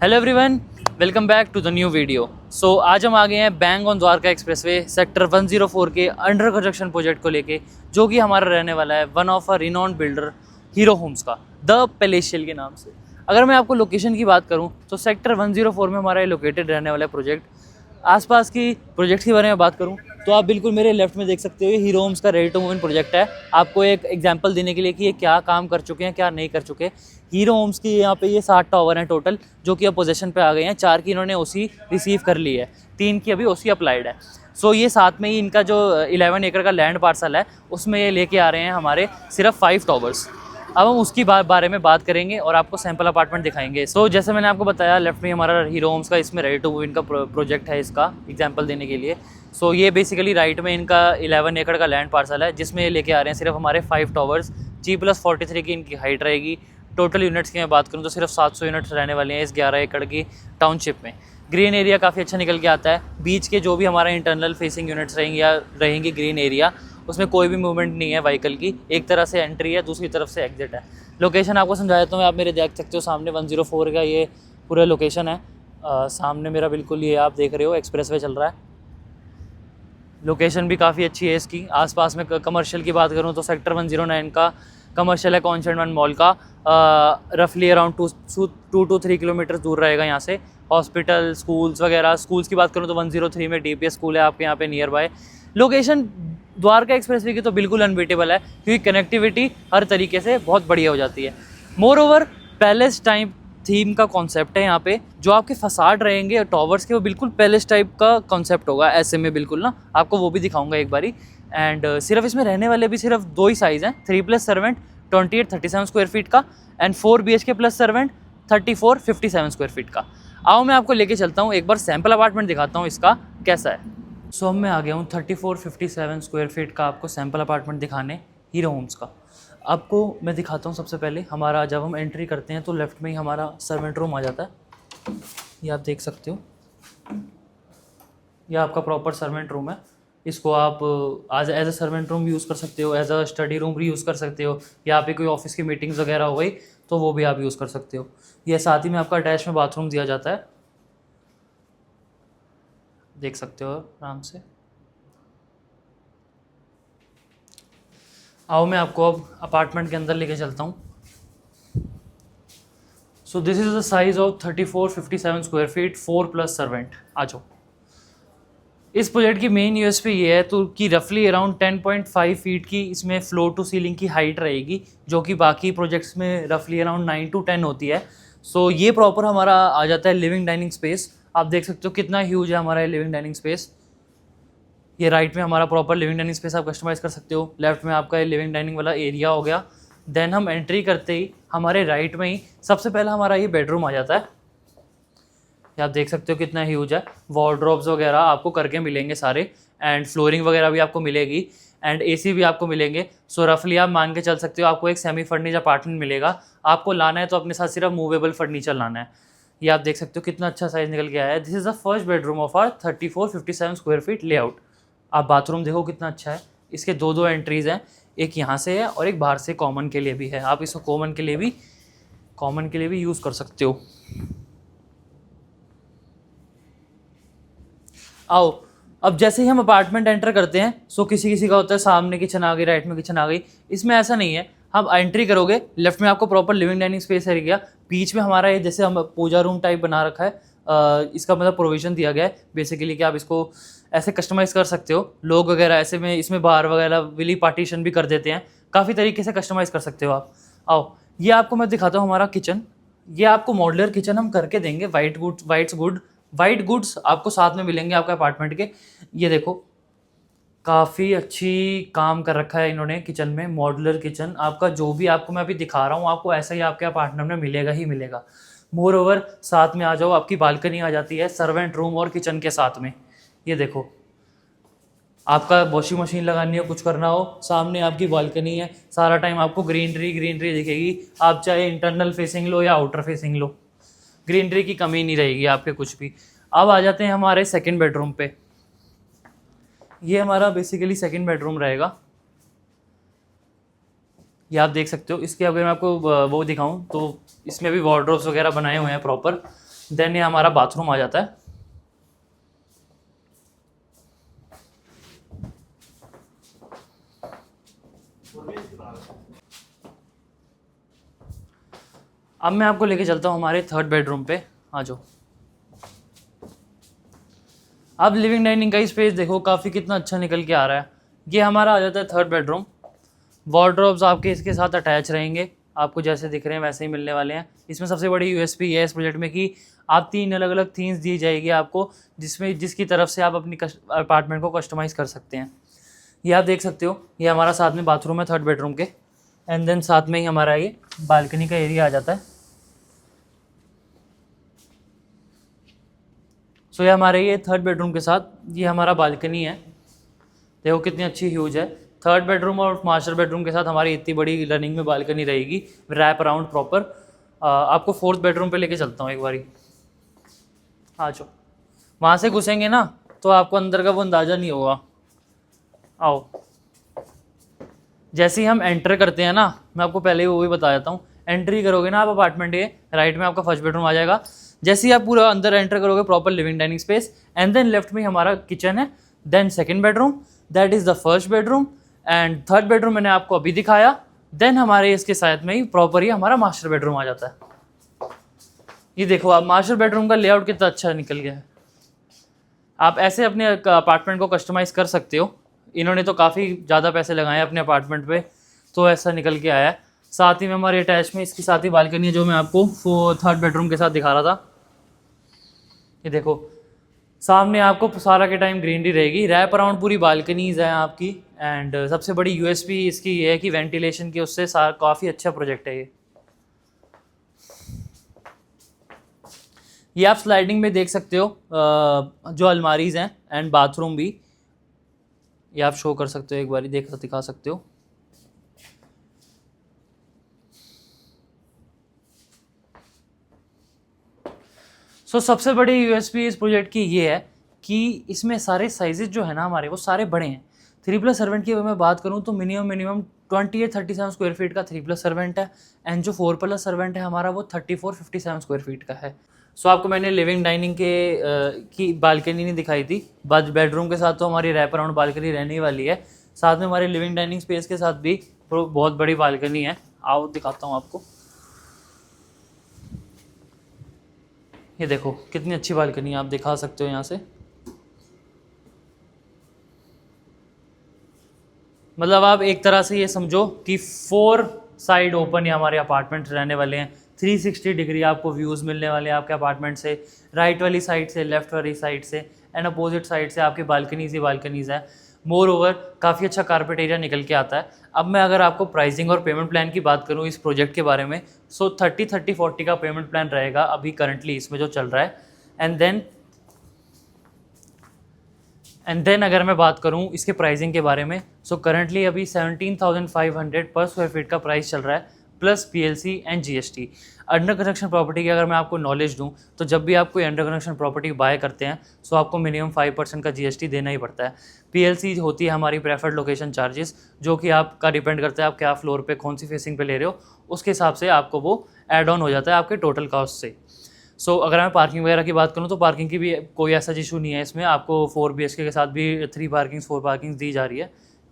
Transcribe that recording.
Hello everyone, welcome back to the new video. So आज हम आ गए हैं bang on Dwarka expressway sector 104 के अंडर कंस्ट्रक्शन प्रोजेक्ट को लेके, जो कि हमारा रहने वाला है one of a renowned builder Hero Homes का, द पैलेशियल के नाम से। अगर मैं आपको लोकेशन की बात करूं तो सेक्टर 104 में हमारा ये लोकेटेड रहने वाला है प्रोजेक्ट। आसपास की प्रोजेक्ट के बारे में बात करूं तो आप बिल्कुल मेरे लेफ्ट में देख सकते हो, ये हीरो होम्स का ready to move in project है। आपको एक एग्जांपल देने के लिए कि ये क्या काम कर चुके हैं, क्या नहीं कर चुके। हीरो होम्स की यहाँ पे ये 7 टावर हैं टोटल, जो कि अब पोजीशन पे आ गए हैं। 4 की इन्होंने ओसी रिसीव कर ली है, 3 की अभी ओसी अप्लाइड है। सो ये साथ में ही इनका जो 11 एकड़ का लैंड पार्सल है, उसमें ये लेके आ रहे हैं हमारे सिर्फ 5 टावर्स। अब हम उसकी बारे में बात करेंगे और आपको सैंपल अपार्टमेंट दिखाएंगे। सो जैसे मैंने आपको बताया, लेफ्ट में हमारा हीरो होम्स का इसमें रेडी टू मूव इन का प्रोजेक्ट है, इसका एग्जांपल देने के लिए। सो ये बेसिकली राइट में इनका 11 एकड़ का लैंड पार्सल है, जिसमें ये लेके आ रहे हैं सिर्फ हमारे 5 टावर्स। G+43 की इनकी हाइट रहेगी। टोटल यूनिट्स की मैं बात करूँ तो सिर्फ 700 यूनिट्स रहने वाले हैं इस 11 एकड़ की टाउनशिप में। ग्रीन एरिया काफ़ी अच्छा निकल के आता है। बीच के जो भी हमारा इंटरनल फेसिंग यूनिट्स रहेंगी या रहेंगी ग्रीन एरिया, उसमें कोई भी मूवमेंट नहीं है व्हीकल की। एक तरह से एंट्री है, दूसरी तरफ से एग्जिट है। लोकेशन आपको समझा देता हूँ मैं, आप मेरे देख सकते हो सामने 104 का ये पूरा लोकेशन है। सामने मेरा बिल्कुल ये आप देख रहे हो एक्सप्रेसवे चल रहा है। लोकेशन भी काफ़ी अच्छी है इसकी। आसपास में कमर्शियल की बात करूँ तो सेक्टर 109 का कमर्शियल है कॉन्सेंट वन मॉल का, रफली अराउंड 2 to 3 किलोमीटर दूर रहेगा यहाँ से। हॉस्पिटल, स्कूल्स वगैरह, स्कूल्स की बात करूँ तो 103 में DPS स्कूल है आपके यहाँ पे near by. Location Dwarka expressway की तो बिल्कुल अनबीटेबल है, क्योंकि कनेक्टिविटी हर तरीके से बहुत बढ़िया हो जाती है। More over palace type theme का कॉन्सेप्ट है यहाँ पे। जो आपके फसाड रहेंगे टावर्स के, वो बिल्कुल पैलेस टाइप का कॉन्सेप्ट होगा ऐसे में, बिल्कुल ना। आपको वो भी दिखाऊंगा एक बारी। एंड सिर्फ इसमें रहने वाले भी सिर्फ 2 ही साइज़ हैं, 3+ सर्वेंट 28-37 स्क्वायर फीट का, and 4 BHK plus servant 34-57 square feet का। आओ मैं आपको लेके चलता हूँ, एक बार सैम्पल अपार्टमेंट दिखाता हूँ इसका कैसा है। सो अब मैं आ गया हूँ 34-57 स्क्वायर फीट का आपको सैम्पल अपार्टमेंट दिखाने हीरो होम्स का। आपको मैं दिखाता हूँ। सबसे पहले हमारा जब हम एंट्री करते हैं तो लेफ़्ट में ही हमारा सर्वेंट रूम आ जाता है। ये आप देख सकते हो, ये आपका प्रॉपर सर्वेंट रूम है। इसको आप as a servant room use कर सकते हो, एज अ स्टडी रूम भी यूज़ कर सकते हो, या पे कोई ऑफिस की मीटिंग्स वगैरह हो गई तो वो भी आप यूज़ कर सकते हो। ये साथ ही में आपका अटैच में बाथरूम दिया जाता है, देख सकते हो आराम से। आओ मैं आपको अब अपार्टमेंट के अंदर लेके चलता हूँ। So this is the size of 34-57 square feet, 4+ servant. आ जाओ। इस प्रोजेक्ट की मेन यूएसपी ये है तो कि रफली अराउंड 10.5 फीट की इसमें फ्लोर टू सीलिंग की हाइट रहेगी, जो कि बाकी प्रोजेक्ट्स में रफली अराउंड 9 to 10 होती है। सो ये प्रॉपर हमारा आ जाता है लिविंग डाइनिंग स्पेस। आप देख सकते हो कितना ह्यूज है हमारा ये लिविंग डाइनिंग स्पेस। ये राइट में हमारा प्रॉपर लिविंग डाइनिंग स्पेस आप कस्टमाइज़ कर सकते हो। लेफ्ट में आपका ये लिविंग डाइनिंग वाला एरिया हो गया। देन हम एंट्री करते ही हमारे राइट में ही सबसे पहला हमारा ये बेडरूम आ जाता है। ये आप देख सकते हो कितना ह्यूज है। वार्डरोब्स वगैरह आपको करके मिलेंगे सारे, एंड फ्लोरिंग वगैरह भी आपको मिलेगी, एंड AC भी आपको मिलेंगे। सो रफली आप मान के चल सकते हो आपको एक सेमी फर्निश अपार्टमेंट मिलेगा। आपको लाना है तो अपने साथ सिर्फ मूवेबल फर्नीचर लाना है। ये आप देख सकते हो कितना अच्छा साइज निकल के आया है। This is the first bedroom of our 34-57 square feet layout. आप बाथरूम देखो कितना अच्छा है। इसके दो एंट्रीज़ हैं, एक यहाँ से है और एक बाहर से कॉमन के लिए भी है। आप इसको कॉमन के लिए भी यूज़ कर सकते हो। आओ, अब जैसे ही हम अपार्टमेंट एंटर करते हैं, सो किसी किसी का होता है सामने किचन आ गई, राइट में किचन आ गई। इसमें ऐसा नहीं है। हम एंट्री करोगे, लेफ्ट में आपको proper living dining space area, बीच में हमारा ये जैसे हम पूजा रूम टाइप बना रखा है। इसका मतलब प्रोविजन दिया गया है बेसिकली कि आप इसको ऐसे कस्टमाइज़ कर सकते हो। लोग वगैरह ऐसे में इसमें बार वगैरह विली पार्टीशन भी कर देते हैं, काफ़ी तरीके से कस्टमाइज़ कर सकते हो आप। आओ, ये आपको मैं दिखाता हूँ हमारा किचन। ये आपको मॉड्यूलर किचन हम करके देंगे। वाइट गुड्स आपको साथ में मिलेंगे आपके अपार्टमेंट के। ये देखो काफ़ी अच्छी काम कर रखा है इन्होंने किचन में। मॉड्यूलर किचन आपका जो भी आपको मैं अभी दिखा रहा हूँ, आपको ऐसा ही आपके अपार्टमेंट में मिलेगा ही मिलेगा। मोर ओवर साथ में आ जाओ, आपकी बालकनी आ जाती है सर्वेंट रूम और किचन के साथ में। ये देखो, आपका वॉशिंग मशीन लगानी हो, कुछ करना हो, सामने आपकी बालकनी है। सारा टाइम आपको ग्रीनरी दिखेगी। आप चाहे इंटरनल फेसिंग लो या आउटर फेसिंग लो, ग्रीनरी की कमी नहीं रहेगी आपके कुछ भी। अब आ जाते हैं हमारे सेकंड बेडरूम पे। ये हमारा बेसिकली सेकंड बेडरूम रहेगा। ये आप देख सकते हो। इसके अगर मैं आपको वो दिखाऊं तो इसमें भी वार्डरोब्स वगैरह बनाए हुए हैं प्रॉपर। देन ये हमारा बाथरूम आ जाता है। अब मैं आपको लेके चलता हूँ हमारे थर्ड बेडरूम पे। आ जाओ। अब लिविंग डाइनिंग का ही स्पेस देखो, काफ़ी कितना अच्छा निकल के आ रहा है। ये हमारा आ जाता है थर्ड बेडरूम। वार्डरोब्स आपके इसके साथ अटैच रहेंगे, आपको जैसे दिख रहे हैं वैसे ही मिलने वाले हैं। इसमें सबसे बड़ी यूएसपी है इस प्रोजेक्ट में कि आप 3 अलग अलग थीम्स दी जाएगी आपको, जिसकी तरफ से आप अपनी अपार्टमेंट को कस्टमाइज़ कर सकते हैं। ये आप देख सकते हो, ये हमारा साथ में बाथरूम है थर्ड बेडरूम के, एंड देन साथ में ही हमारा ये बालकनी का एरिया आ जाता है। सो ये हमारे ये थर्ड बेडरूम के साथ ये हमारा बालकनी है। देखो कितनी अच्छी ह्यूज है। थर्ड बेडरूम और मास्टर बेडरूम के साथ हमारी इतनी बड़ी रनिंग में बालकनी रहेगी, रैप अराउंड प्रॉपर। आपको फोर्थ बेडरूम पे लेके चलता हूँ एक बारी। आ जाओ। वहाँ से घुसेंगे ना तो आपको अंदर का वो अंदाज़ा नहीं होगा। आओ। जैसे ही हम एंटर करते हैं ना, मैं आपको पहले ही वो भी बता देता हूँ। एंट्री करोगे ना आप अपार्टमेंट के, राइट में आपका फर्स्ट बेडरूम आ जाएगा। जैसे ही आप पूरा अंदर एंटर करोगे, proper living dining space, and then left में हमारा किचन है, then second bedroom, that is the first bedroom, and third bedroom मैंने आपको अभी दिखाया। देन हमारे इसके साथ में ही प्रॉपर ही हमारा मास्टर बेडरूम आ जाता है। ये देखो आप, मास्टर बेडरूम का लेआउट कितना अच्छा निकल गया है। आप ऐसे अपने अपार्टमेंट को कस्टमाइज़ कर सकते हो। इन्होंने तो काफ़ी ज़्यादा पैसे लगाए हैं अपने अपार्टमेंट पे, तो ऐसा निकल के आया है। साथ ही में हमारे अटैच में इसकी साथ ही बालकनी है, जो मैं आपको थर्ड बेडरूम के साथ दिखा रहा था। ये देखो सामने आपको सारा के टाइम ग्रीनरी रहेगी, रैप अराउंड पूरी बालकनीज हैं आपकी। एंड सबसे बड़ी यूएसपी इसकी ये है कि वेंटिलेशन की उससे काफ़ी अच्छा प्रोजेक्ट है ये आप स्लाइडिंग में देख सकते हो। जो अलमारीज हैं एंड बाथरूम भी ये आप शो कर सकते हो, एक बार दिखा सकते हो। सबसे बड़ी यूएसपी इस प्रोजेक्ट की ये है कि इसमें सारे साइजेस जो है ना हमारे, वो सारे बड़े हैं। 3+ सर्वेंट की अगर मैं बात करूँ तो मिनिमम 28-37 स्क्वायर फीट का 3+ सर्वेंट है, एंड जो 4+ सर्वेंट है हमारा वो 34-57 स्क्वायर फीट का है। आपको मैंने लिविंग डाइनिंग की बालकनी नहीं दिखाई थी, बेडरूम के साथ तो हमारी रैप अराउंड बालकनी रहने वाली है। साथ में हमारे लिविंग डाइनिंग स्पेस के साथ भी बहुत बड़ी बालकनी है। आओ दिखाता हूँ आपको। ये देखो कितनी अच्छी बालकनी आप दिखा सकते हो यहाँ से। मतलब आप एक तरह से ये समझो कि 4 साइड ओपन ये हमारे अपार्टमेंट रहने वाले हैं। 360 डिग्री आपको व्यूज़ मिलने वाले हैं आपके अपार्टमेंट से, राइट वाली साइड से, लेफ्ट वाली साइड से, एंड अपोजिट साइड से आपकी बालकनीज ही बालकनीज है। मोर ओवर काफ़ी अच्छा कारपेट एरिया निकल के आता है। अब मैं अगर आपको प्राइसिंग और पेमेंट प्लान की बात करूँ इस प्रोजेक्ट के बारे में, 30-30-40 का पेमेंट प्लान रहेगा अभी करंटली इसमें जो चल रहा है। एंड देन अगर मैं बात करूं इसके प्राइसिंग के बारे में, करंटली अभी 17,500 पर स्क्वायर फीट का प्राइस चल रहा है, plus PLC and GST. Under construction property की अगर मैं आपको नॉलेज दूं तो जब भी आप कोई अंडर कंस्ट्रक्शन प्रॉपर्टी बाय करते हैं आपको मिनिमम 5% का जीएसटी देना ही पड़ता है। पीएलसी होती है हमारी प्रेफर्ड लोकेशन चार्जेस, जो कि आपका डिपेंड करता है आप क्या फ्लोर पे कौन सी फेसिंग पे ले रहे हो, उसके हिसाब से आपको वो ऐड ऑन हो जाता है आपके टोटल कॉस्ट से। अगर मैं पार्किंग वगैरह की बात करूँ तो पार्किंग की भी कोई ऐसा इशू नहीं है इसमें। आपको 4 BHK के साथ भी 3 पार्किंग्स 4 पार्किंग्स दी जा रही है।